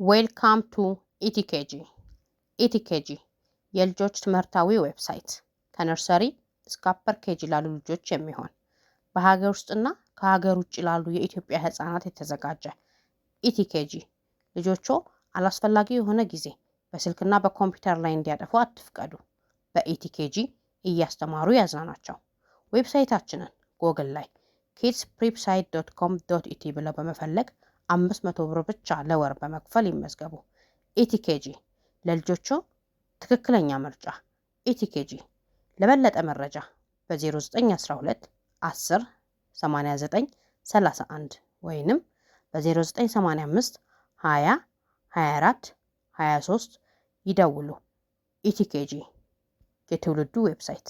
ዌልካም ቱ ኢቲኬጂ። ኢቲኬጂ የልጆች ትምህርታዊ ዌብሳይት ከነርሰሪ እስከ አፐር ኬጂ ላሉ ልጆች የሚሆን በሀገር ውስጥና ከሀገር ውጭ ላሉ የኢትዮጵያ ህፃናት የተዘጋጀ። ኢቲኬጂ ልጆቹ አላስፈላጊ የሆነ ጊዜ በስልክና በኮምፒውተር ላይ እንዲያጠፉ አትፍቀዱ። በኢቲኬጂ እያስተማሩ ያዝናናቸው። ዌብሳይታችንን ጎግል ላይ kidsprepsite.com.et ብለው በመፈለግ 500 ብር ብቻ ለወር በመክፈል ይመዝገቡ። ኢቲኬጂ ለልጆቹ ትክክለኛ ምርጫ። ኢቲኬጂ ለበለጠ መረጃ በ0912 10 89 31 ወይንም በ0985 20 24 23 ይደውሉ። ኢቲኬጂ የትውልዱ ዌብሳይት